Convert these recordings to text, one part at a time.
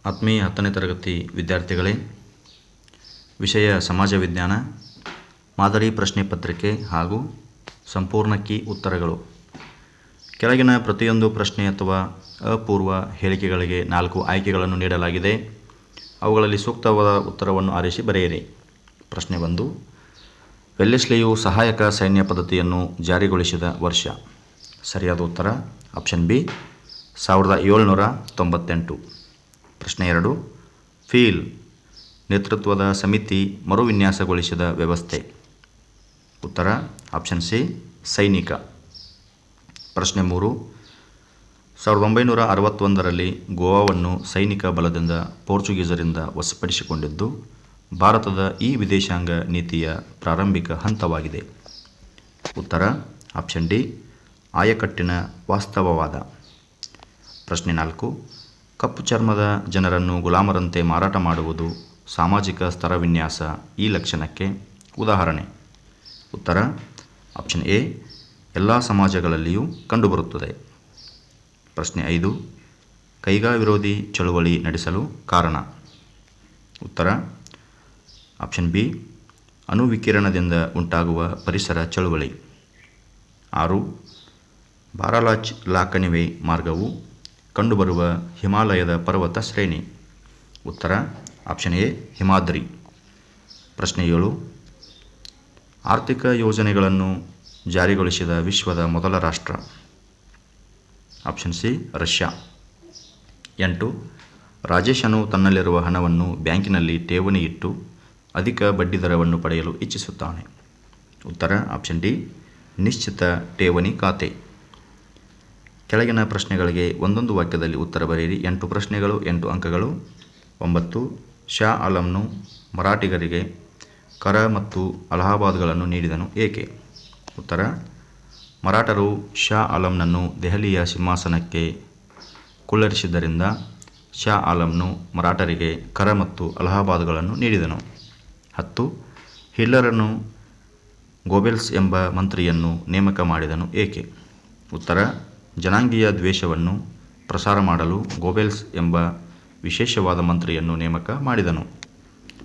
ಆತ್ಮೀಯ 10ನೇ ತರಗತಿ ವಿದ್ಯಾರ್ಥಿಗಳೇ, ವಿಷಯ ಸಮಾಜ ವಿಜ್ಞಾನ, ಮಾದರಿ ಪ್ರಶ್ನೆ ಪತ್ರಿಕೆ ಹಾಗೂ ಸಂಪೂರ್ಣ ಕೀ ಉತ್ತರಗಳು. ಕೆಳಗಿನ ಪ್ರತಿಯೊಂದು ಪ್ರಶ್ನೆ ಅಥವಾ ಅಪೂರ್ವ ಹೇಳಿಕೆಗಳಿಗೆ 4 ಆಯ್ಕೆಗಳನ್ನು ನೀಡಲಾಗಿದೆ. ಅವುಗಳಲ್ಲಿ ಸೂಕ್ತವಾದ ಉತ್ತರವನ್ನು ಆರಿಸಿ ಬರೆಯಿರಿ. ಪ್ರಶ್ನೆ 1. ವೆಲ್ಲೆಸ್ಲಿಯು ಸಹಾಯಕ ಸೈನ್ಯ ಪದ್ಧತಿಯನ್ನು ಜಾರಿಗೊಳಿಸಿದ ವರ್ಷ. ಸರಿಯಾದ ಉತ್ತರ ಆಪ್ಷನ್ ಬಿ 1798. ಪ್ರಶ್ನೆ 2. ಫೀಲ್ ನೇತೃತ್ವದ ಸಮಿತಿ ಮರುವಿನ್ಯಾಸಗೊಳಿಸಿದ ವ್ಯವಸ್ಥೆ. ಉತ್ತರ ಆಪ್ಷನ್ ಸಿ ಸೈನಿಕ. ಪ್ರಶ್ನೆ 3. 1961ರಲ್ಲಿ ಗೋವಾವನ್ನು ಸೈನಿಕ ಬಲದಿಂದ ಪೋರ್ಚುಗೀಸರಿಂದ ವಶಪಡಿಸಿಕೊಂಡಿದ್ದು ಭಾರತದ ಈ ವಿದೇಶಾಂಗ ನೀತಿಯ ಪ್ರಾರಂಭಿಕ ಹಂತವಾಗಿದೆ. ಉತ್ತರ ಆಪ್ಷನ್ ಡಿ ಆಯಕಟ್ಟಿನ ವಾಸ್ತವವಾದ. ಪ್ರಶ್ನೆ 4. ಕಪ್ಪು ಚರ್ಮದ ಜನರನ್ನು ಗುಲಾಮರಂತೆ ಮಾರಾಟ ಮಾಡುವುದು ಸಾಮಾಜಿಕ ಸ್ತರವಿನ್ಯಾಸ ಈ ಲಕ್ಷಣಕ್ಕೆ ಉದಾಹರಣೆ. ಉತ್ತರ ಆಪ್ಷನ್ ಎ ಎಲ್ಲ ಸಮಾಜಗಳಲ್ಲಿಯೂ ಕಂಡುಬರುತ್ತದೆ. ಪ್ರಶ್ನೆ 5. ಕೈಗಾ ವಿರೋಧಿ ಚಳುವಳಿ ನಡೆಸಲು ಕಾರಣ. ಉತ್ತರ ಆಪ್ಷನ್ ಬಿ ಅಣುವಿಕಿರಣದಿಂದ ಉಂಟಾಗುವ ಪರಿಸರ ಚಳುವಳಿ. 6. ಬಾರಾಲಾಚ್-ಲಾ ಕಣಿವೆ ಮಾರ್ಗವು ಕಂಡುಬರುವ ಹಿಮಾಲಯದ ಪರ್ವತ ಶ್ರೇಣಿ. ಉತ್ತರ ಆಪ್ಷನ್ ಎ ಹಿಮಾದ್ರಿ. ಪ್ರಶ್ನೆ 7. ಆರ್ಥಿಕ ಯೋಜನೆಗಳನ್ನು ಜಾರಿಗೊಳಿಸಿದ ವಿಶ್ವದ ಮೊದಲ ರಾಷ್ಟ್ರ. Option C Russia. 8. ರಾಜೇಶನು ತನ್ನಲ್ಲಿರುವ ಹಣವನ್ನು ಬ್ಯಾಂಕಿನಲ್ಲಿ ಠೇವಣಿ ಇಟ್ಟು ಅಧಿಕ ಬಡ್ಡಿದರವನ್ನು ಪಡೆಯಲು ಇಚ್ಛಿಸುತ್ತಾನೆ. ಉತ್ತರ ಆಪ್ಷನ್ ಡಿ ನಿಶ್ಚಿತ ಠೇವಣಿ ಖಾತೆ. ಕೆಳಗಿನ ಪ್ರಶ್ನೆಗಳಿಗೆ ಒಂದೊಂದು ವಾಕ್ಯದಲ್ಲಿ ಉತ್ತರ ಬರೆಯಿರಿ. 8 ಪ್ರಶ್ನೆಗಳು, 8 ಅಂಕಗಳು. 9. ಶಾ ಆಲಂನು ಮರಾಠಿಗರಿಗೆ ಕರ ಮತ್ತು ಅಲಹಾಬಾದ್ಗಳನ್ನು ನೀಡಿದನು ಏಕೆ? ಉತ್ತರ ಮರಾಠರು ಶಾ ಆಲಂನನ್ನು ದೆಹಲಿಯ ಸಿಂಹಾಸನಕ್ಕೆ ಕುಳ್ಳರಿಸಿದ್ದರಿಂದ ಶಾ ಆಲಂನು ಮರಾಠರಿಗೆ ಕರ ಮತ್ತು ಅಲಹಾಬಾದ್ಗಳನ್ನು ನೀಡಿದನು. 10. ಹಿಟ್ಲರನು ಗೋಬೆಲ್ಸ್ ಎಂಬ ಮಂತ್ರಿಯನ್ನು ನೇಮಕ ಮಾಡಿದನು ಏಕೆ? ಉತ್ತರ ಜನಾಂಗೀಯ ದ್ವೇಷವನ್ನು ಪ್ರಸಾರ ಮಾಡಲು ಗೋಬೆಲ್ಸ್ ಎಂಬ ವಿಶೇಷವಾದ ಮಂತ್ರಿಯನ್ನು ನೇಮಕ ಮಾಡಿದನು.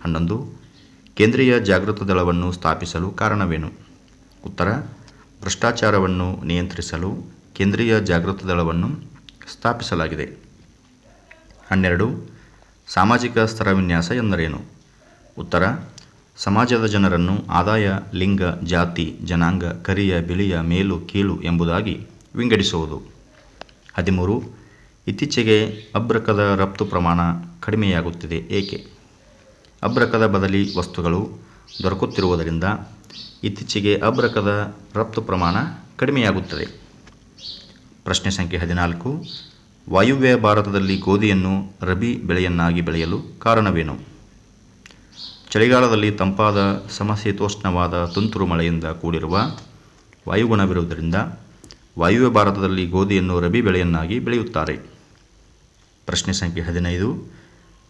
11. ಕೇಂದ್ರೀಯ ಜಾಗೃತ ದಳವನ್ನು ಸ್ಥಾಪಿಸಲು ಕಾರಣವೇನು? ಉತ್ತರ ಭ್ರಷ್ಟಾಚಾರವನ್ನು ನಿಯಂತ್ರಿಸಲು ಕೇಂದ್ರೀಯ ಜಾಗೃತ ದಳವನ್ನು ಸ್ಥಾಪಿಸಲಾಗಿದೆ. 12. ಸಾಮಾಜಿಕ ಸ್ತರವಿನ್ಯಾಸ ಎಂದರೇನು? ಉತ್ತರ ಸಮಾಜದ ಜನರನ್ನು ಆದಾಯ, ಲಿಂಗ, ಜಾತಿ, ಜನಾಂಗ, ಕರಿಯ, ಬಿಳಿಯ, ಮೇಲು, ಕೀಳು ಎಂಬುದಾಗಿ ವಿಂಗಡಿಸುವುದು. 13. ಇತ್ತೀಚೆಗೆ ಅಭ್ರಕದ ರಫ್ತು ಪ್ರಮಾಣ ಕಡಿಮೆಯಾಗುತ್ತಿದೆ ಏಕೆ? ಅಭ್ರಕದ ಬದಲಿ ವಸ್ತುಗಳು ದೊರಕುತ್ತಿರುವುದರಿಂದ ಇತ್ತೀಚೆಗೆ ಅಭ್ರಕದ ರಫ್ತು ಪ್ರಮಾಣ ಕಡಿಮೆಯಾಗುತ್ತದೆ. ಪ್ರಶ್ನೆ ಸಂಖ್ಯೆ 14. ವಾಯುವ್ಯ ಭಾರತದಲ್ಲಿ ಗೋಧಿಯನ್ನು ರಬಿ ಬೆಳೆಯನ್ನಾಗಿ ಬೆಳೆಯಲು ಕಾರಣವೇನು? ಚಳಿಗಾಲದಲ್ಲಿ ತಂಪಾದ ಸಮಶೀತೋಷ್ಣವಾದ ತುಂತುರು ಮಳೆಯಿಂದ ಕೂಡಿರುವ ವಾಯುಗುಣವಿರುವುದರಿಂದ ವಾಯುವ್ಯ ಭಾರತದಲ್ಲಿ ಗೋಧಿಯನ್ನು ರಬಿ ಬೆಳೆಯನ್ನಾಗಿ ಬೆಳೆಯುತ್ತಾರೆ. ಪ್ರಶ್ನೆ ಸಂಖ್ಯೆ 15.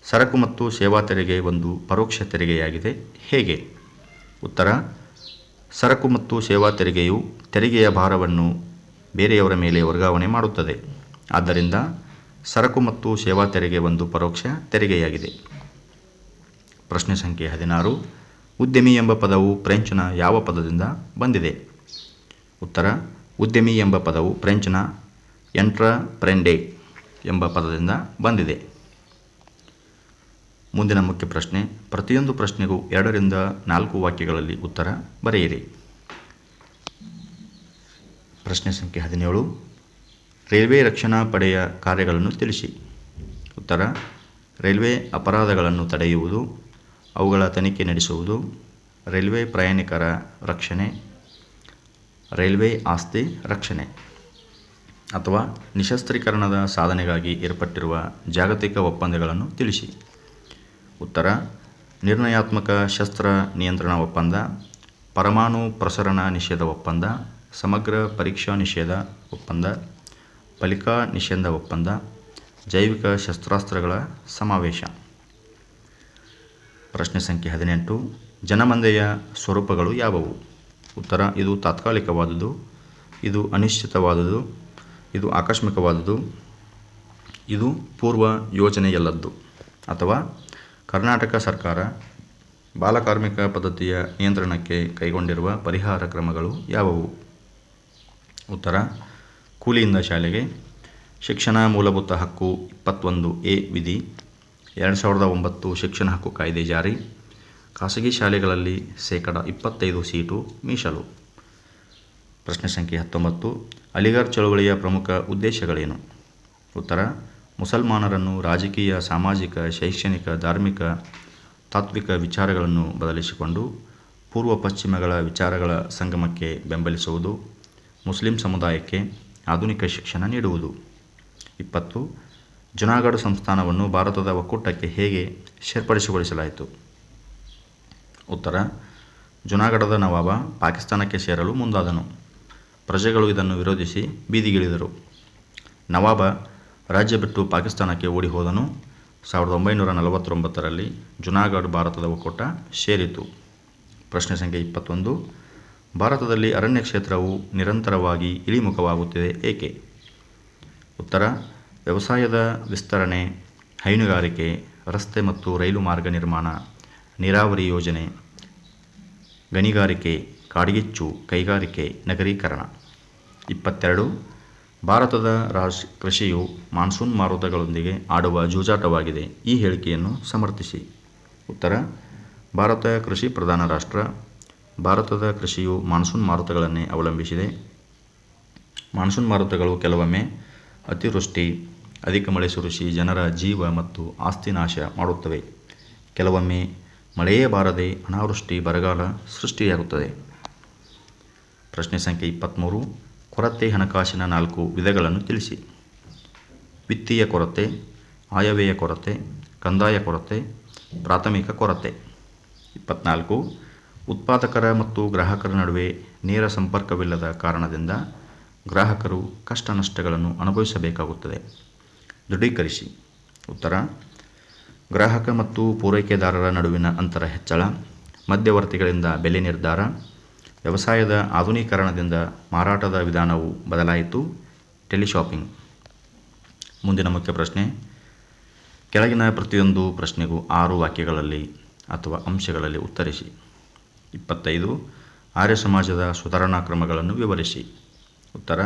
ಸರಕು ಮತ್ತು ಸೇವಾ ತೆರಿಗೆ ಒಂದು ಪರೋಕ್ಷ ತೆರಿಗೆಯಾಗಿದೆ ಹೇಗೆ? ಉತ್ತರ ಸರಕು ಮತ್ತು ಸೇವಾ ತೆರಿಗೆಯು ತೆರಿಗೆಯ ಭಾರವನ್ನು ಬೇರೆಯವರ ಮೇಲೆ ವರ್ಗಾವಣೆ ಮಾಡುತ್ತದೆ. ಆದ್ದರಿಂದ ಸರಕು ಮತ್ತು ಸೇವಾ ತೆರಿಗೆ ಒಂದು ಪರೋಕ್ಷ ತೆರಿಗೆಯಾಗಿದೆ. ಪ್ರಶ್ನೆ ಸಂಖ್ಯೆ 16. ಉದ್ಯಮಿ ಎಂಬ ಪದವು ಫ್ರೆಂಚ್ನ ಯಾವ ಪದದಿಂದ ಬಂದಿದೆ? ಉತ್ತರ ಉದ್ಯಮಿ ಎಂಬ ಪದವು ಫ್ರೆಂಚ್ನ ಎಂಟ್ರಪ್ರೆಂಡೆ ಎಂಬ ಪದದಿಂದ ಬಂದಿದೆ. ಮುಂದಿನ ಮುಖ್ಯ ಪ್ರಶ್ನೆ. ಪ್ರತಿಯೊಂದು ಪ್ರಶ್ನೆಗೂ 2 ರಿಂದ 4 ವಾಕ್ಯಗಳಲ್ಲಿ ಉತ್ತರ ಬರೆಯಿರಿ. ಪ್ರಶ್ನೆ ಸಂಖ್ಯೆ 17. ರೈಲ್ವೆ ರಕ್ಷಣಾ ಪಡೆಯ ಕಾರ್ಯಗಳನ್ನು ತಿಳಿಸಿ. ಉತ್ತರ ರೈಲ್ವೆ ಅಪರಾಧಗಳನ್ನು ತಡೆಯುವುದು, ಅವುಗಳ ತನಿಖೆ ನಡೆಸುವುದು, ರೈಲ್ವೆ ಪ್ರಯಾಣಿಕರ ರಕ್ಷಣೆ, ರೈಲ್ವೆ ಆಸ್ತಿ ರಕ್ಷಣೆ ಅಥವಾ ನಿಶಸ್ತ್ರೀಕರಣದ ಸಾಧನೆಗಾಗಿ ಏರ್ಪಟ್ಟಿರುವ ಜಾಗತಿಕ ಒಪ್ಪಂದಗಳನ್ನು ತಿಳಿಸಿ. ಉತ್ತರ ನಿರ್ಣಯಾತ್ಮಕ ಶಸ್ತ್ರ ನಿಯಂತ್ರಣ ಒಪ್ಪಂದ, ಪರಮಾಣು ಪ್ರಸರಣ ನಿಷೇಧ ಒಪ್ಪಂದ, ಸಮಗ್ರ ಪರೀಕ್ಷಾ ನಿಷೇಧ ಒಪ್ಪಂದ, ಪಲಿಕಾ ನಿಷೇಧ ಒಪ್ಪಂದ, ಜೈವಿಕ ಶಸ್ತ್ರಾಸ್ತ್ರಗಳ ಸಮಾವೇಶ. ಪ್ರಶ್ನೆ ಸಂಖ್ಯೆ 18. ಜನಮಂದೆಯ ಸ್ವರೂಪಗಳು ಯಾವುವು? ಉತ್ತರ ಇದು ತಾತ್ಕಾಲಿಕವಾದುದು, ಇದು ಅನಿಶ್ಚಿತವಾದುದು, ಇದು ಆಕಸ್ಮಿಕವಾದುದು, ಇದು ಪೂರ್ವ ಯೋಜನೆಯಲ್ಲದ್ದು. ಅಥವಾ ಕರ್ನಾಟಕ ಸರ್ಕಾರ ಬಾಲಕಾರ್ಮಿಕ ಪದ್ಧತಿಯ ನಿಯಂತ್ರಣಕ್ಕೆ ಕೈಗೊಂಡಿರುವ ಪರಿಹಾರ ಕ್ರಮಗಳು ಯಾವುವು? ಉತ್ತರ: ಕೂಲಿಯಿಂದ ಶಾಲೆಗೆ, ಶಿಕ್ಷಣ ಮೂಲಭೂತ ಹಕ್ಕು 21A ವಿಧಿ, 2009 ಶಿಕ್ಷಣ ಹಕ್ಕು ಕಾಯ್ದೆ ಜಾರಿ, ಖಾಸಗಿ ಶಾಲೆಗಳಲ್ಲಿ 25% ಸೀಟು ಮೀಸಲು. ಪ್ರಶ್ನೆ ಸಂಖ್ಯೆ 19. ಅಲಿಗಢ ಚಳವಳಿಯ ಪ್ರಮುಖ ಉದ್ದೇಶಗಳೇನು? ಉತ್ತರ: ಮುಸಲ್ಮಾನರನ್ನು ರಾಜಕೀಯ, ಸಾಮಾಜಿಕ, ಶೈಕ್ಷಣಿಕ, ಧಾರ್ಮಿಕ, ತಾತ್ವಿಕ ವಿಚಾರಗಳನ್ನು ಬದಲಿಸಿಕೊಂಡು ಪೂರ್ವ ಪಶ್ಚಿಮಗಳ ವಿಚಾರಗಳ ಸಂಗಮಕ್ಕೆ ಬೆಂಬಲಿಸುವುದು, ಮುಸ್ಲಿಂ ಸಮುದಾಯಕ್ಕೆ ಆಧುನಿಕ ಶಿಕ್ಷಣ ನೀಡುವುದು. 20. ಜುನಾಗಢ ಸಂಸ್ಥಾನವನ್ನು ಭಾರತದ ಒಕ್ಕೂಟಕ್ಕೆ ಹೇಗೆ ಸೇರ್ಪಡೆಗೊಳಿಸಲಾಯಿತು? ಉತ್ತರ: ಜುನಾಗಢದ ನವಾಬ ಪಾಕಿಸ್ತಾನಕ್ಕೆ ಸೇರಲು ಮುಂದಾದನು. ಪ್ರಜೆಗಳು ಇದನ್ನು ವಿರೋಧಿಸಿ ಬೀದಿಗಿಳಿದರು. ನವಾಬ ರಾಜ್ಯ ಬಿಟ್ಟು ಪಾಕಿಸ್ತಾನಕ್ಕೆ ಓಡಿ ಹೋದನು. 1949ರಲ್ಲಿ ಜುನಾಗಢ ಭಾರತದ ಒಕ್ಕೂಟ ಸೇರಿತು. ಪ್ರಶ್ನೆ ಸಂಖ್ಯೆ 21. ಭಾರತದಲ್ಲಿ ಅರಣ್ಯ ಕ್ಷೇತ್ರವು ನಿರಂತರವಾಗಿ ಇಳಿಮುಖವಾಗುತ್ತಿದೆ ಏಕೆ? ಉತ್ತರ: ವ್ಯವಸಾಯದ ವಿಸ್ತರಣೆ, ಹೈನುಗಾರಿಕೆ, ರಸ್ತೆ ಮತ್ತು ರೈಲು ಮಾರ್ಗ ನಿರ್ಮಾಣ, ನೀರಾವರಿ ಯೋಜನೆ, ಗಣಿಗಾರಿಕೆ, ಕಾಡ್ಗಿಚ್ಚು, ಕೈಗಾರಿಕೆ, ನಗರೀಕರಣ. 22. ಭಾರತದ ಕೃಷಿಯು ಮಾನ್ಸೂನ್ ಮಾರುತಗಳೊಂದಿಗೆ ಆಡುವ ಜೂಜಾಟವಾಗಿದೆ. ಈ ಹೇಳಿಕೆಯನ್ನು ಸಮರ್ಥಿಸಿ. ಉತ್ತರ: ಭಾರತ ಕೃಷಿ ಪ್ರಧಾನ ರಾಷ್ಟ್ರ. ಭಾರತದ ಕೃಷಿಯು ಮಾನ್ಸೂನ್ ಮಾರುತಗಳನ್ನೇ ಅವಲಂಬಿಸಿದೆ. ಮಾನ್ಸೂನ್ ಮಾರುತಗಳು ಕೆಲವೊಮ್ಮೆ ಅತಿವೃಷ್ಟಿ, ಅಧಿಕ ಮಳೆ ಸುರಿಸಿ ಜನರ ಜೀವ ಮತ್ತು ಆಸ್ತಿ ನಾಶ ಮಾಡುತ್ತವೆ. ಕೆಲವೊಮ್ಮೆ ಮಳೆಯೇ ಬಾರದೆ ಅನಾವೃಷ್ಟಿ, ಬರಗಾಲ ಸೃಷ್ಟಿಯಾಗುತ್ತದೆ. ಪ್ರಶ್ನೆ ಸಂಖ್ಯೆ 23. ಕೊರತೆ ಹಣಕಾಸಿನ 4 ವಿಧಗಳನ್ನು ತಿಳಿಸಿ. ವಿತ್ತೀಯ ಕೊರತೆ, ಆಯವ್ಯಯ ಕೊರತೆ, ಕಂದಾಯ ಕೊರತೆ, ಪ್ರಾಥಮಿಕ ಕೊರತೆ. 24. ಉತ್ಪಾದಕರ ಮತ್ತು ಗ್ರಾಹಕರ ನಡುವೆ ನೇರ ಸಂಪರ್ಕವಿಲ್ಲದ ಕಾರಣದಿಂದ ಗ್ರಾಹಕರು ಕಷ್ಟ ನಷ್ಟಗಳನ್ನು ಅನುಭವಿಸಬೇಕಾಗುತ್ತದೆ. ದೃಢೀಕರಿಸಿ. ಉತ್ತರ: ಗ್ರಾಹಕ ಮತ್ತು ಪೂರೈಕೆದಾರರ ನಡುವಿನ ಅಂತರ ಹೆಚ್ಚಳ, ಮಧ್ಯವರ್ತಿಗಳಿಂದ ಬೆಲೆ ನಿರ್ಧಾರ, ವ್ಯವಸಾಯದ ಆಧುನೀಕರಣದಿಂದ ಮಾರಾಟದ ವಿಧಾನವು ಬದಲಾಯಿತು, ಟೆಲಿಶಾಪಿಂಗ್. ಮುಂದಿನ ಮುಖ್ಯ ಪ್ರಶ್ನೆ. ಕೆಳಗಿನ ಪ್ರತಿಯೊಂದು ಪ್ರಶ್ನೆಗೂ 6 ವಾಕ್ಯಗಳಲ್ಲಿ ಅಥವಾ ಅಂಶಗಳಲ್ಲಿ ಉತ್ತರಿಸಿ. 25. ಆರ್ಯ ಸಮಾಜದ ಸುಧಾರಣಾ ಕ್ರಮಗಳನ್ನು ವಿವರಿಸಿ. ಉತ್ತರ: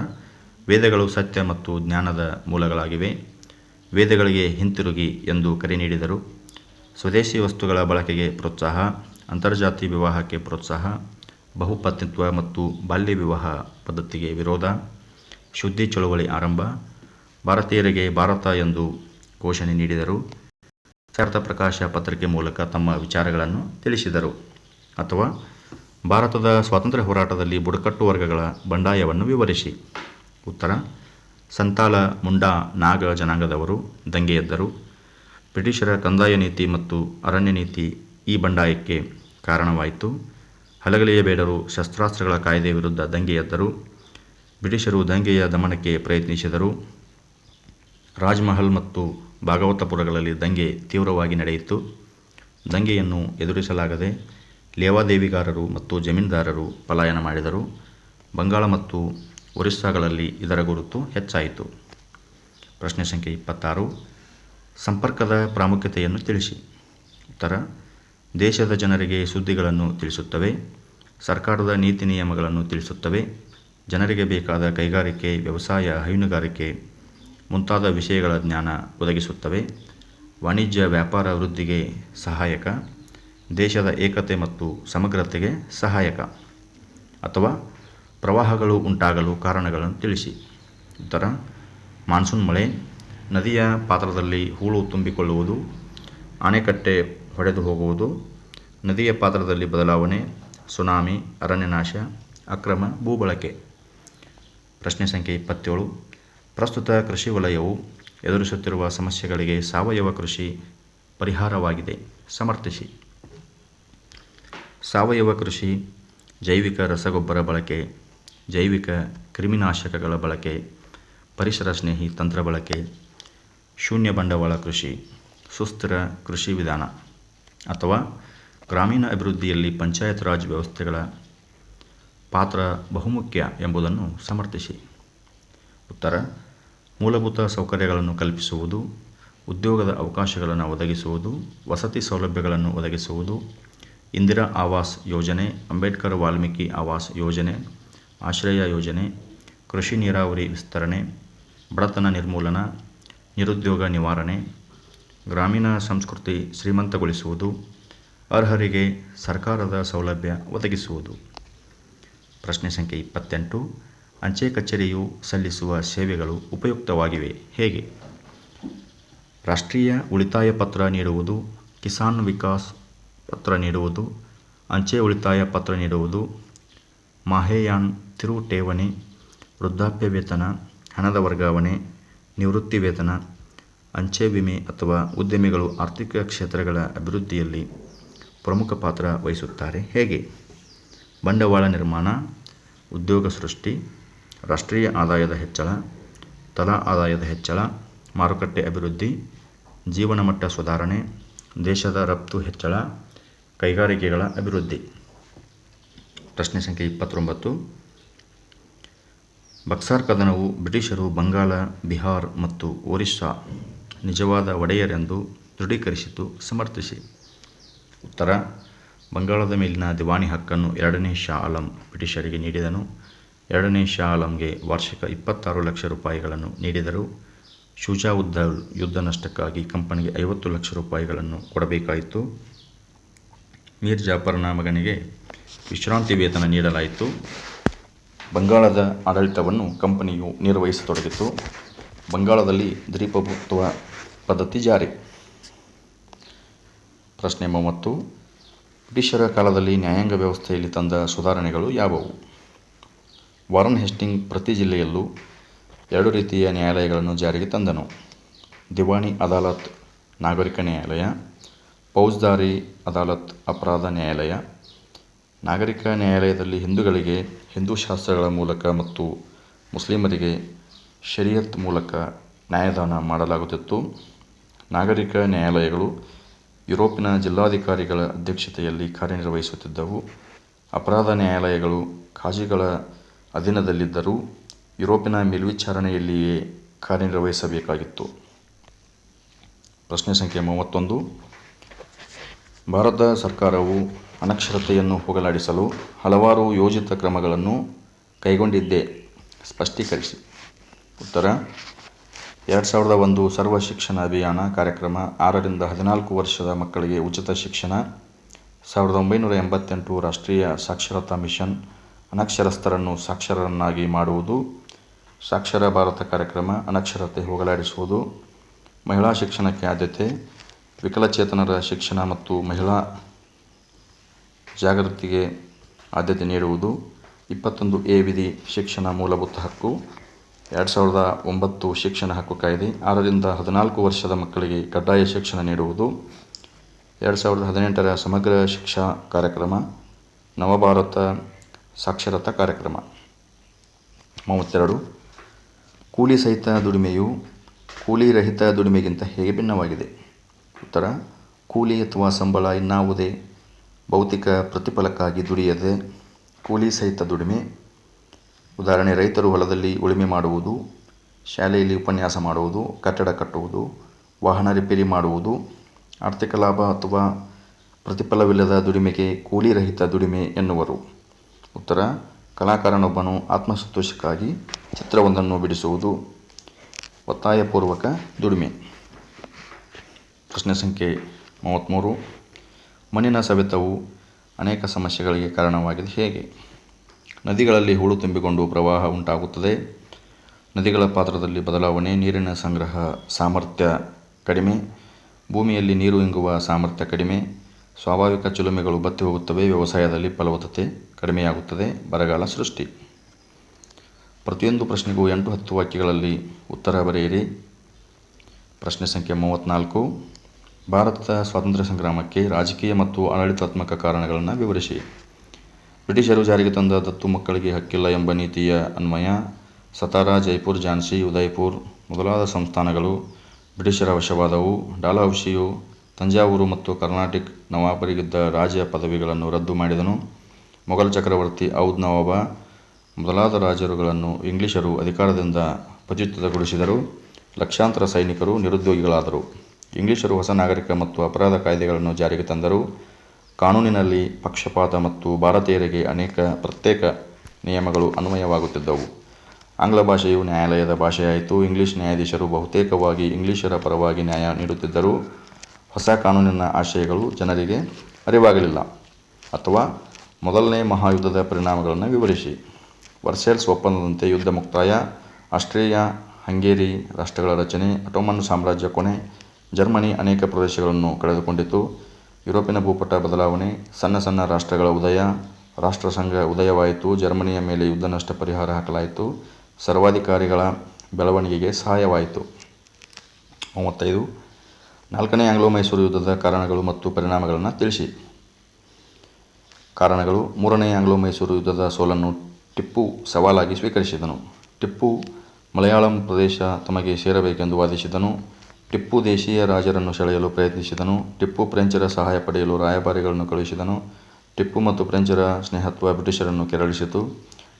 ವೇದಗಳು ಸತ್ಯ ಮತ್ತು ಜ್ಞಾನದ ಮೂಲಗಳಾಗಿವೆ. ವೇದಗಳಿಗೆ ಹಿಂತಿರುಗಿ ಎಂದು ಕರೆ ನೀಡಿದರು. ಸ್ವದೇಶಿ ವಸ್ತುಗಳ ಬಳಕೆಗೆ ಪ್ರೋತ್ಸಾಹ, ಅಂತರ್ಜಾತಿ ವಿವಾಹಕ್ಕೆ ಪ್ರೋತ್ಸಾಹ, ಬಹುಪತ್ನಿತ್ವ ಮತ್ತು ಬಾಲ್ಯ ವಿವಾಹ ಪದ್ಧತಿಗೆ ವಿರೋಧ, ಶುದ್ಧಿ ಚಳುವಳಿ ಆರಂಭ, ಭಾರತೀಯರಿಗೆ ಭಾರತ ಎಂದು ಘೋಷಣೆ ನೀಡಿದರು, ಸಾಕ್ಷಾತ್ ಪ್ರಕಾಶ ಪತ್ರಿಕೆ ಮೂಲಕ ತಮ್ಮ ವಿಚಾರಗಳನ್ನು ತಿಳಿಸಿದರು. ಅಥವಾ ಭಾರತದ ಸ್ವಾತಂತ್ರ್ಯ ಹೋರಾಟದಲ್ಲಿ ಬುಡಕಟ್ಟು ವರ್ಗಗಳ ಬಂಡಾಯವನ್ನು ವಿವರಿಸಿ. ಉತ್ತರ: ಸಂತಾಲ, ಮುಂಡಾ, ನಾಗ ಜನಾಂಗದವರು ದಂಗೆ ಎದ್ದರು. ಬ್ರಿಟಿಷರ ಕಂದಾಯ ನೀತಿ ಮತ್ತು ಅರಣ್ಯ ನೀತಿ ಈ ಬಂಡಾಯಕ್ಕೆ ಕಾರಣವಾಯಿತು. ಹಲಗಲಿಯ ಬೇಡರು ಶಸ್ತ್ರಾಸ್ತ್ರಗಳ ಕಾಯ್ದೆ ವಿರುದ್ಧ ದಂಗೆ ಎದ್ದರು. ಬ್ರಿಟಿಷರು ದಂಗೆಯ ದಮನಕ್ಕೆ ಪ್ರಯತ್ನಿಸಿದರು. ರಾಜ್ಮಹಲ್ ಮತ್ತು ಭಾಗವತಪುರಗಳಲ್ಲಿ ದಂಗೆ ತೀವ್ರವಾಗಿ ನಡೆಯಿತು. ದಂಗೆಯನ್ನು ಎದುರಿಸಲಾಗದೆ ಲೇವಾದೇವಿಗಾರರು ಮತ್ತು ಜಮೀನ್ದಾರರು ಪಲಾಯನ ಮಾಡಿದರು. ಬಂಗಾಳ ಮತ್ತು ಒರಿಸ್ಸಾಗಳಲ್ಲಿ ಇದರ ಗುರುತು ಹೆಚ್ಚಾಯಿತು. ಪ್ರಶ್ನೆ ಸಂಖ್ಯೆ 26. ಸಂಪರ್ಕದ ಪ್ರಾಮುಖ್ಯತೆಯನ್ನು ತಿಳಿಸಿ. ಉತ್ತರ: ದೇಶದ ಜನರಿಗೆ ಸುದ್ದಿಗಳನ್ನು ತಿಳಿಸುತ್ತವೆ, ಸರ್ಕಾರದ ನೀತಿ ನಿಯಮಗಳನ್ನು ತಿಳಿಸುತ್ತವೆ, ಜನರಿಗೆ ಬೇಕಾದ ಕೈಗಾರಿಕೆ, ವ್ಯವಸಾಯ, ಹೈನುಗಾರಿಕೆ ಮುಂತಾದ ವಿಷಯಗಳ ಜ್ಞಾನ ಒದಗಿಸುತ್ತವೆ, ವಾಣಿಜ್ಯ ವ್ಯಾಪಾರ ವೃದ್ಧಿಗೆ ಸಹಾಯಕ, ದೇಶದ ಏಕತೆ ಮತ್ತು ಸಮಗ್ರತೆಗೆ ಸಹಾಯಕ. ಅಥವಾ ಪ್ರವಾಹಗಳು ಉಂಟಾಗಲು ಕಾರಣಗಳನ್ನು ತಿಳಿಸಿ. ಉತ್ತರ: ಮಾನ್ಸೂನ್ ಮಳೆ, ನದಿಯ ಪಾತ್ರದಲ್ಲಿ ಹೂಳು ತುಂಬಿಕೊಳ್ಳುವುದು, ಅಣೆಕಟ್ಟೆ ಹೊಡೆದು ಹೋಗುವುದು, ನದಿಯ ಪಾತ್ರದಲ್ಲಿ ಬದಲಾವಣೆ, ಸುನಾಮಿ, ಅರಣ್ಯನಾಶ, ಅಕ್ರಮ ಭೂಬಳಕೆ. ಪ್ರಶ್ನೆ ಸಂಖ್ಯೆ 27. ಪ್ರಸ್ತುತ ಕೃಷಿ ವಲಯವು ಎದುರಿಸುತ್ತಿರುವ ಸಮಸ್ಯೆಗಳಿಗೆ ಸಾವಯವ ಕೃಷಿ ಪರಿಹಾರವಾಗಿದೆ. ಸಮರ್ಥಿಸಿ. ಸಾವಯವ ಕೃಷಿ ಜೈವಿಕ ರಸಗೊಬ್ಬರ ಬಳಕೆ, ಜೈವಿಕ ಕ್ರಿಮಿನಾಶಕಗಳ ಬಳಕೆ, ಪರಿಸರ ಸ್ನೇಹಿ ತಂತ್ರ ಬಳಕೆ, ಶೂನ್ಯ ಬಂಡವಾಳ ಕೃಷಿ, ಸುಸ್ಥಿರ ಕೃಷಿ ವಿಧಾನ. ಅಥವಾ ಗ್ರಾಮೀಣ ಅಭಿವೃದ್ಧಿಯಲ್ಲಿ ಪಂಚಾಯತ್ ರಾಜ್ ವ್ಯವಸ್ಥೆಗಳ ಪಾತ್ರ ಬಹುಮುಖ್ಯ ಎಂಬುದನ್ನು ಸಮರ್ಥಿಸಿ. ಉತ್ತರ: ಮೂಲಭೂತ ಸೌಕರ್ಯಗಳನ್ನು ಕಲ್ಪಿಸುವುದು, ಉದ್ಯೋಗದ ಅವಕಾಶಗಳನ್ನು ಒದಗಿಸುವುದು, ವಸತಿ ಸೌಲಭ್ಯಗಳನ್ನು ಒದಗಿಸುವುದು, ಇಂದಿರಾ ಆವಾಸ್ ಯೋಜನೆ, ಅಂಬೇಡ್ಕರ್ ವಾಲ್ಮೀಕಿ ಆವಾಸ್ ಯೋಜನೆ, ಆಶ್ರಯ ಯೋಜನೆ, ಕೃಷಿ ನೀರಾವರಿ ವಿಸ್ತರಣೆ, ಬಡತನ ನಿರ್ಮೂಲನ, ನಿರುದ್ಯೋಗ ನಿವಾರಣೆ, ಗ್ರಾಮೀಣ ಸಂಸ್ಕೃತಿ ಶ್ರೀಮಂತಗೊಳಿಸುವುದು, ಅರ್ಹರಿಗೆ ಸರ್ಕಾರದ ಸೌಲಭ್ಯ ಒದಗಿಸುವುದು. ಪ್ರಶ್ನೆ ಸಂಖ್ಯೆ 28. ಅಂಚೆ ಕಚೇರಿಯು ಸಲ್ಲಿಸುವ ಸೇವೆಗಳು ಉಪಯುಕ್ತವಾಗಿವೆ ಹೇಗೆ? ರಾಷ್ಟ್ರೀಯ ಉಳಿತಾಯ ಪತ್ರ ನೀಡುವುದು, ಕಿಸಾನ್ ವಿಕಾಸ್ ಪತ್ರ ನೀಡುವುದು, ಅಂಚೆ ಉಳಿತಾಯ ಪತ್ರ ನೀಡುವುದು, ಮಾಹೆಯಾನ್ ತಿರು ಠೇವಣಿ, ವೃದ್ಧಾಪ್ಯ ವೇತನ, ಹಣದ ವರ್ಗಾವಣೆ, ನಿವೃತ್ತಿ ವೇತನ, ಅಂಚೆ ವಿಮೆ ಅಥವಾ ಉದ್ಯಮಿಗಳು ಆರ್ಥಿಕ ಕ್ಷೇತ್ರಗಳ ಅಭಿವೃದ್ಧಿಯಲ್ಲಿ ಪ್ರಮುಖ ಪಾತ್ರ ವಹಿಸುತ್ತಾರೆ ಹೇಗೆ? ಬಂಡವಾಳ ನಿರ್ಮಾಣ, ಉದ್ಯೋಗ ಸೃಷ್ಟಿ, ರಾಷ್ಟ್ರೀಯ ಆದಾಯದ ಹೆಚ್ಚಳ, ತಲಾ ಆದಾಯದ ಹೆಚ್ಚಳ, ಮಾರುಕಟ್ಟೆ ಅಭಿವೃದ್ಧಿ, ಜೀವನ ಮಟ್ಟ ಸುಧಾರಣೆ, ದೇಶದ ರಫ್ತು ಹೆಚ್ಚಳ, ಕೈಗಾರಿಕೆಗಳ ಅಭಿವೃದ್ಧಿ. ಪ್ರಶ್ನೆ ಸಂಖ್ಯೆ 29. ಬಕ್ಸಾರ್ ಕದನವು ಬ್ರಿಟಿಷರು ಬಂಗಾಳ, ಬಿಹಾರ್ ಮತ್ತು ಒರಿಸ್ಸಾ ನಿಜವಾದ ಒಡೆಯರೆಂದು ದೃಢೀಕರಿಸಿತು. ಸಮರ್ಥಿಸಿ. ಉತ್ತರ: ಬಂಗಾಳದ ಮೇಲಿನ ದಿವಾಣಿ ಹಕ್ಕನ್ನು 2ನೇ ಶಾ ಆಲಂ ಬ್ರಿಟಿಷರಿಗೆ ನೀಡಿದನು. 2ನೇ ಶಾ ಆಲಂಗೆ ವಾರ್ಷಿಕ 26 ಲಕ್ಷ ರೂಪಾಯಿಗಳನ್ನು ನೀಡಿದರು. ಶುಜಾವುದ್ದೌಲ ಯುದ್ಧ ನಷ್ಟಕ್ಕಾಗಿ ಕಂಪನಿಗೆ 50 ಲಕ್ಷ ರೂಪಾಯಿಗಳನ್ನು ಕೊಡಬೇಕಾಯಿತು. ಮೀರ್ ಜಾಫರ್ನ ಮಗನಿಗೆ ವಿಶ್ರಾಂತಿ ವೇತನ ನೀಡಲಾಯಿತು. ಬಂಗಾಳದ ಆಡಳಿತವನ್ನು ಕಂಪನಿಯು ನಿರ್ವಹಿಸತೊಡಗಿತು. ಬಂಗಾಳದಲ್ಲಿ ದ್ವಿಪ್ರಭುತ್ವ ಪದ್ಧತಿ ಜಾರಿ. ಪ್ರಶ್ನೆ 30. ಬ್ರಿಟಿಷರ ಕಾಲದಲ್ಲಿ ನ್ಯಾಯಾಂಗ ವ್ಯವಸ್ಥೆಯಲ್ಲಿ ತಂದ ಸುಧಾರಣೆಗಳು ಯಾವುವು? ವಾರನ್ ಹೇಸ್ಟಿಂಗ್ ಪ್ರತಿ ಜಿಲ್ಲೆಯಲ್ಲೂ 2 ರೀತಿಯ ನ್ಯಾಯಾಲಯಗಳನ್ನು ಜಾರಿಗೆ ತಂದನು. ದಿವಾಣಿ ಅದಾಲತ್ ನಾಗರಿಕ ನ್ಯಾಯಾಲಯ, ಫೌಜ್ದಾರಿ ಅದಾಲತ್ ಅಪರಾಧ ನ್ಯಾಯಾಲಯ. ನಾಗರಿಕ ನ್ಯಾಯಾಲಯದಲ್ಲಿ ಹಿಂದೂಗಳಿಗೆ ಹಿಂದೂ ಶಾಸ್ತ್ರಗಳ ಮೂಲಕ ಮತ್ತು ಮುಸ್ಲಿಮರಿಗೆ ಶರಿಯತ್ ಮೂಲಕ ನ್ಯಾಯದಾನ ಮಾಡಲಾಗುತ್ತಿತ್ತು. ನಾಗರಿಕ ನ್ಯಾಯಾಲಯಗಳು ಯುರೋಪಿನ ಜಿಲ್ಲಾಧಿಕಾರಿಗಳ ಅಧ್ಯಕ್ಷತೆಯಲ್ಲಿ ಕಾರ್ಯನಿರ್ವಹಿಸುತ್ತಿದ್ದವು. ಅಪರಾಧ ನ್ಯಾಯಾಲಯಗಳು ಖಾಜಿಗಳ ಅಧೀನದಲ್ಲಿದ್ದರೂ ಯುರೋಪಿನ ಮೇಲ್ವಿಚಾರಣೆಯಲ್ಲಿಯೇ ಕಾರ್ಯನಿರ್ವಹಿಸಬೇಕಾಗಿತ್ತು. ಪ್ರಶ್ನೆ ಸಂಖ್ಯೆ 31. ಭಾರತ ಸರ್ಕಾರವು ಅನಕ್ಷರತೆಯನ್ನು ಹೋಗಲಾಡಿಸಲು ಹಲವಾರು ಯೋಜಿತ ಕ್ರಮಗಳನ್ನು ಕೈಗೊಂಡಿದೆ. ಸ್ಪಷ್ಟೀಕರಿಸಿ. ಉತ್ತರ: 2001 ಸರ್ವ ಶಿಕ್ಷಣ ಅಭಿಯಾನ ಕಾರ್ಯಕ್ರಮ, 6 ರಿಂದ 14 ವರ್ಷದ ಮಕ್ಕಳಿಗೆ ಉಚಿತ ಶಿಕ್ಷಣ. 1988 ರಾಷ್ಟ್ರೀಯ ಸಾಕ್ಷರತಾ ಮಿಷನ್, ಅನಕ್ಷರಸ್ಥರನ್ನು ಸಾಕ್ಷರರನ್ನಾಗಿ ಮಾಡುವುದು. ಸಾಕ್ಷರ ಭಾರತ ಕಾರ್ಯಕ್ರಮ, ಅನಕ್ಷರತೆ ಹೋಗಲಾಡಿಸುವುದು. ಮಹಿಳಾ ಶಿಕ್ಷಣಕ್ಕೆ ಆದ್ಯತೆ, ವಿಕಲಚೇತನರ ಶಿಕ್ಷಣ ಮತ್ತು ಮಹಿಳಾ ಜಾಗೃತಿಗೆ ಆದ್ಯತೆ ನೀಡುವುದು. 21A ವಿಧಿ ಶಿಕ್ಷಣ ಮೂಲಭೂತ ಹಕ್ಕು. 2009 ಶಿಕ್ಷಣ ಹಕ್ಕು ಕಾಯ್ದೆ, 6 ರಿಂದ 14 ವರ್ಷದ ಮಕ್ಕಳಿಗೆ ಕಡ್ಡಾಯ ಶಿಕ್ಷಣ ನೀಡುವುದು. 2018 ಸಮಗ್ರ ಶಿಕ್ಷಾ ಕಾರ್ಯಕ್ರಮ, ನವಭಾರತ ಸಾಕ್ಷರತಾ ಕಾರ್ಯಕ್ರಮ. 32. ಕೂಲಿ ಸಹಿತ ದುಡಿಮೆಯು ಕೂಲಿ ರಹಿತ ದುಡಿಮೆಗಿಂತ ಹೇಗೆ ಭಿನ್ನವಾಗಿದೆ? ಉತ್ತರ: ಕೂಲಿ ಅಥವಾ ಸಂಬಳ ಇನ್ನಾವುದೇ ಭೌತಿಕ ಪ್ರತಿಫಲಕ್ಕಾಗಿ ದುಡಿಯದೆ ಕೂಲಿ ಸಹಿತ ದುಡಿಮೆ. ಉದಾಹರಣೆ: ರೈತರು ಹೊಲದಲ್ಲಿ ಉಳುಮೆ ಮಾಡುವುದು, ಶಾಲೆಯಲ್ಲಿ ಉಪನ್ಯಾಸ ಮಾಡುವುದು, ಕಟ್ಟಡ ಕಟ್ಟುವುದು, ವಾಹನ ರಿಪೇರಿ ಮಾಡುವುದು. ಆರ್ಥಿಕ ಲಾಭ ಅಥವಾ ಪ್ರತಿಫಲವಿಲ್ಲದ ದುಡಿಮೆಗೆ ಕೂಲಿ ರಹಿತ ದುಡಿಮೆ ಎನ್ನುವರು. ಉತ್ತರ: ಕಲಾಕಾರನೊಬ್ಬನು ಆತ್ಮಸಂತೋಷಕ್ಕಾಗಿ ಚಿತ್ರವೊಂದನ್ನು ಬಿಡಿಸುವುದು. ಒತ್ತಾಯಪೂರ್ವಕ ದುಡಿಮೆ. ಪ್ರಶ್ನೆ ಸಂಖ್ಯೆ 33. ಮಣ್ಣಿನ ಸವೆತವು ಅನೇಕ ಸಮಸ್ಯೆಗಳಿಗೆ ಕಾರಣವಾಗಿದೆ ಹೇಗೆ? ನದಿಗಳಲ್ಲಿ ಹೂಳು ತುಂಬಿಕೊಂಡು ಪ್ರವಾಹ ಉಂಟಾಗುತ್ತದೆ. ನದಿಗಳ ಪಾತ್ರದಲ್ಲಿ ಬದಲಾವಣೆ, ನೀರಿನ ಸಂಗ್ರಹ ಸಾಮರ್ಥ್ಯ ಕಡಿಮೆ, ಭೂಮಿಯಲ್ಲಿ ನೀರು ಇಂಗುವ ಸಾಮರ್ಥ್ಯ ಕಡಿಮೆ, ಸ್ವಾಭಾವಿಕ ಚಿಲುಮೆಗಳು ಬತ್ತಿ ಹೋಗುತ್ತವೆ, ವ್ಯವಸಾಯದಲ್ಲಿ ಫಲವತ್ತತೆ ಕಡಿಮೆಯಾಗುತ್ತದೆ, ಬರಗಾಲ ಸೃಷ್ಟಿ. ಪ್ರತಿಯೊಂದು ಪ್ರಶ್ನೆಗೂ 8-10 ವಾಕ್ಯಗಳಲ್ಲಿ ಉತ್ತರ ಬರೆಯಿರಿ. ಪ್ರಶ್ನೆ ಸಂಖ್ಯೆ 34. ಭಾರತದ ಸ್ವಾತಂತ್ರ್ಯ ಸಂಗ್ರಾಮಕ್ಕೆ ರಾಜಕೀಯ ಮತ್ತು ಆಡಳಿತಾತ್ಮಕ ಕಾರಣಗಳನ್ನು ವಿವರಿಸಿ. ಬ್ರಿಟಿಷರು ಜಾರಿಗೆ ತಂದ ದತ್ತು ಮಕ್ಕಳಿಗೆ ಹಕ್ಕಿಲ್ಲ ಎಂಬ ನೀತಿಯ ಅನ್ವಯ ಸತಾರಾ, ಜೈಪುರ್, ಝಾನ್ಸಿ, ಉದಯಪುರ್ ಮೊದಲಾದ ಸಂಸ್ಥಾನಗಳು ಬ್ರಿಟಿಷರ ವಶವಾದವು. ಡಾಲ್ಹೌಸಿಯು ತಂಜಾವೂರು ಮತ್ತು ಕರ್ನಾಟಿಕ್ ನವಾಬರಿಗಿದ್ದ ರಾಜ ಪದವಿಗಳನ್ನು ರದ್ದು ಮಾಡಿದನು. ಮೊಘಲ್ ಚಕ್ರವರ್ತಿ ಔದ್ ನವಾಬ ಮೊದಲಾದ ರಾಜರುಗಳನ್ನು ಇಂಗ್ಲಿಷರು ಅಧಿಕಾರದಿಂದ ಪದಚ್ಯುತಗೊಳಿಸಿದರು. ಲಕ್ಷಾಂತರ ಸೈನಿಕರು ನಿರುದ್ಯೋಗಿಗಳಾದರು. ಇಂಗ್ಲಿಷರು ಹೊಸ ನಾಗರಿಕ ಮತ್ತು ಅಪರಾಧ ಕಾಯ್ದೆಗಳನ್ನು ಜಾರಿಗೆ ತಂದರು. ಕಾನೂನಿನಲ್ಲಿ ಪಕ್ಷಪಾತ ಮತ್ತು ಭಾರತೀಯರಿಗೆ ಅನೇಕ ಪ್ರತ್ಯೇಕ ನಿಯಮಗಳು ಅನ್ವಯವಾಗುತ್ತಿದ್ದವು. ಆಂಗ್ಲ ಭಾಷೆಯು ನ್ಯಾಯಾಲಯದ ಭಾಷೆಯಾಯಿತು. ಇಂಗ್ಲಿಷ್ ನ್ಯಾಯಾಧೀಶರು ಬಹುತೇಕವಾಗಿ ಇಂಗ್ಲಿಷರ ಪರವಾಗಿ ನ್ಯಾಯ ನೀಡುತ್ತಿದ್ದರು. ಹೊಸ ಕಾನೂನಿನ ಆಶಯಗಳು ಜನರಿಗೆ ಅರಿವಾಗಲಿಲ್ಲ. ಅಥವಾ ಮೊದಲನೇ ಮಹಾಯುದ್ಧದ ಪರಿಣಾಮಗಳನ್ನು ವಿವರಿಸಿ. ವರ್ಸೇಲ್ಸ್ ಒಪ್ಪಂದದಂತೆ ಯುದ್ಧ ಮುಕ್ತಾಯ, ಆಸ್ಟ್ರಿಯಾ ಹಂಗೇರಿ ರಾಷ್ಟ್ರಗಳ ರಚನೆ, ಅಟೋಮನ್ ಸಾಮ್ರಾಜ್ಯ ಕೊನೆ, ಜರ್ಮನಿ ಅನೇಕ ಪ್ರದೇಶಗಳನ್ನು ಕಳೆದುಕೊಂಡಿತು, ಯುರೋಪಿನ ಭೂಪಟ ಬದಲಾವಣೆ, ಸಣ್ಣ ಸಣ್ಣ ರಾಷ್ಟ್ರಗಳ ಉದಯ, ರಾಷ್ಟ್ರಸಂಘ ಉದಯವಾಯಿತು, ಜರ್ಮನಿಯ ಮೇಲೆ ಯುದ್ಧ ನಷ್ಟ ಪರಿಹಾರ ಹಾಕಲಾಯಿತು, ಸರ್ವಾಧಿಕಾರಿಗಳ ಬೆಳವಣಿಗೆಗೆ ಸಹಾಯವಾಯಿತು. 35. ನಾಲ್ಕನೇ ಆಂಗ್ಲೋ-ಮೈಸೂರು ಯುದ್ಧದ ಕಾರಣಗಳು ಮತ್ತು ಪರಿಣಾಮಗಳನ್ನು ತಿಳಿಸಿ. ಕಾರಣಗಳು: ಮೂರನೇ ಆಂಗ್ಲೋ-ಮೈಸೂರು ಯುದ್ಧದ ಸೋಲನ್ನು ಟಿಪ್ಪು ಸವಾಲಾಗಿ ಸ್ವೀಕರಿಸಿದನು. ಟಿಪ್ಪು ಮಲಯಾಳಂ ಪ್ರದೇಶ ತಮಗೆ ಸೇರಬೇಕೆಂದು ವಾದಿಸಿದನು. ಟಿಪ್ಪು ದೇಶೀಯ ರಾಜರನ್ನು ಸೆಳೆಯಲು ಪ್ರಯತ್ನಿಸಿದನು. ಟಿಪ್ಪು ಫ್ರೆಂಚರ ಸಹಾಯ ಪಡೆಯಲು ರಾಯಭಾರಿಗಳನ್ನು ಕಳುಹಿಸಿದನು. ಟಿಪ್ಪು ಮತ್ತು ಫ್ರೆಂಚರ ಸ್ನೇಹತ್ವ ಬ್ರಿಟಿಷರನ್ನು ಕೆರಳಿಸಿತು.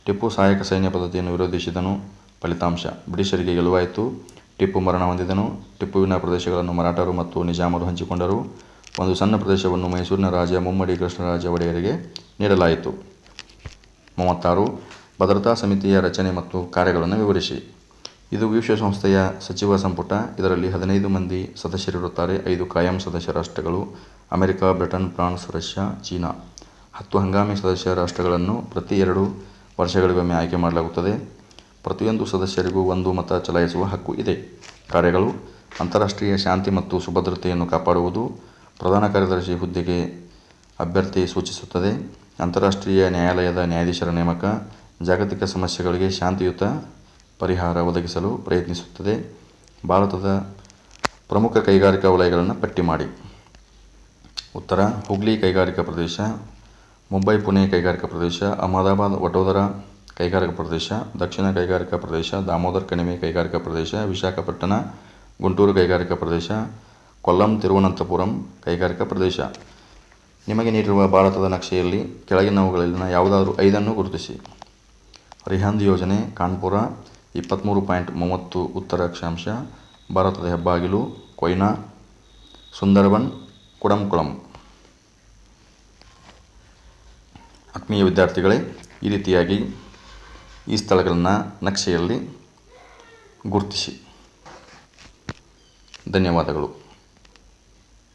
ಟಿಪ್ಪು ಸಹಾಯಕ ಸೈನ್ಯ ಪದ್ಧತಿಯನ್ನು ವಿರೋಧಿಸಿದನು. ಫಲಿತಾಂಶ: ಬ್ರಿಟಿಷರಿಗೆ ಗೆಲುವಾಯಿತು. ಟಿಪ್ಪು ಮರಣ ಹೊಂದಿದನು. ಟಿಪ್ಪುವಿನ ಪ್ರದೇಶಗಳನ್ನು ಮರಾಠರು ಮತ್ತು ನಿಜಾಮರು ಹಂಚಿಕೊಂಡರು. ಒಂದು ಸಣ್ಣ ಪ್ರದೇಶವನ್ನು ಮೈಸೂರಿನ ರಾಜ ಮುಮ್ಮಡಿ ಕೃಷ್ಣರಾಜ ಒಡೆಯರಿಗೆ ನೀಡಲಾಯಿತು. 36. ಭದ್ರತಾ ಸಮಿತಿಯ ರಚನೆ ಮತ್ತು ಕಾರ್ಯಗಳನ್ನು ವಿವರಿಸಿ. ಇದು ವಿಶ್ವಸಂಸ್ಥೆಯ ಸಚಿವ ಸಂಪುಟ. ಇದರಲ್ಲಿ 15 ಮಂದಿ ಸದಸ್ಯರಿರುತ್ತಾರೆ. 5 ಕಾಯಂ ಸದಸ್ಯ ರಾಷ್ಟ್ರಗಳು: America, Britain, France, Russia, China. 10 ಹಂಗಾಮಿ ಸದಸ್ಯ ರಾಷ್ಟ್ರಗಳನ್ನು ಪ್ರತಿ 2 ವರ್ಷಗಳಿಗೊಮ್ಮೆ ಆಯ್ಕೆ ಮಾಡಲಾಗುತ್ತದೆ. ಪ್ರತಿಯೊಂದು ಸದಸ್ಯರಿಗೂ 1 ಮತ ಚಲಾಯಿಸುವ ಹಕ್ಕು ಇದೆ. ಕಾರ್ಯಗಳು: ಅಂತಾರಾಷ್ಟ್ರೀಯ ಶಾಂತಿ ಮತ್ತು ಸುಭದ್ರತೆಯನ್ನು ಕಾಪಾಡುವುದು. ಪ್ರಧಾನ ಕಾರ್ಯದರ್ಶಿ ಹುದ್ದೆಗೆ ಅಭ್ಯರ್ಥಿ ಸೂಚಿಸುತ್ತದೆ. ಅಂತಾರಾಷ್ಟ್ರೀಯ ನ್ಯಾಯಾಲಯದ ನ್ಯಾಯಾಧೀಶರ ನೇಮಕ. ಜಾಗತಿಕ ಸಮಸ್ಯೆಗಳಿಗೆ ಶಾಂತಿಯುತ ಪರಿಹಾರ ಒದಗಿಸಲು ಪ್ರಯತ್ನಿಸುತ್ತದೆ. ಭಾರತದ ಪ್ರಮುಖ ಕೈಗಾರಿಕಾ ವಲಯಗಳನ್ನು ಪಟ್ಟಿ ಮಾಡಿ. ಉತ್ತರ: ಹುಗ್ಲಿ ಕೈಗಾರಿಕಾ ಪ್ರದೇಶ, ಮುಂಬೈ ಪುಣೆ ಕೈಗಾರಿಕಾ ಪ್ರದೇಶ, ಅಹಮದಾಬಾದ್ ವಡೋದರಾ ಕೈಗಾರಿಕಾ ಪ್ರದೇಶ, ದಕ್ಷಿಣ ಕೈಗಾರಿಕಾ ಪ್ರದೇಶ, ದಾಮೋದರ್ ಕಣಿವೆ ಕೈಗಾರಿಕಾ ಪ್ರದೇಶ, ವಿಶಾಖಪಟ್ಟಣ ಗುಂಟೂರು ಕೈಗಾರಿಕಾ ಪ್ರದೇಶ, ಕೊಲ್ಲಂ ತಿರುವನಂತಪುರಂ ಕೈಗಾರಿಕಾ ಪ್ರದೇಶ. ನಿಮಗೆ ನೀಡಿರುವ ಭಾರತದ ನಕ್ಷೆಯಲ್ಲಿ ಕೆಳಗಿನವುಗಳಲ್ಲಿನ ಯಾವುದಾದರೂ 5 ಗುರುತಿಸಿ. ರಿಹಂದ್ ಯೋಜನೆ, ಕಾನ್ಪುರ 23.30 ಉತ್ತರ ಅಕ್ಷಾಂಶ, ಭಾರತದ ಹೆಬ್ಬಾಗಿಲು, ಕೊಯ್ನಾ, ಸುಂದರಬನ್, ಕುಡಂಕುಳಂ. ಆತ್ಮೀಯ ವಿದ್ಯಾರ್ಥಿಗಳೇ, ಈ ರೀತಿಯಾಗಿ ಈ ಸ್ಥಳಗಳನ್ನು ನಕ್ಷೆಯಲ್ಲಿ ಗುರುತಿಸಿ. ಧನ್ಯವಾದಗಳು.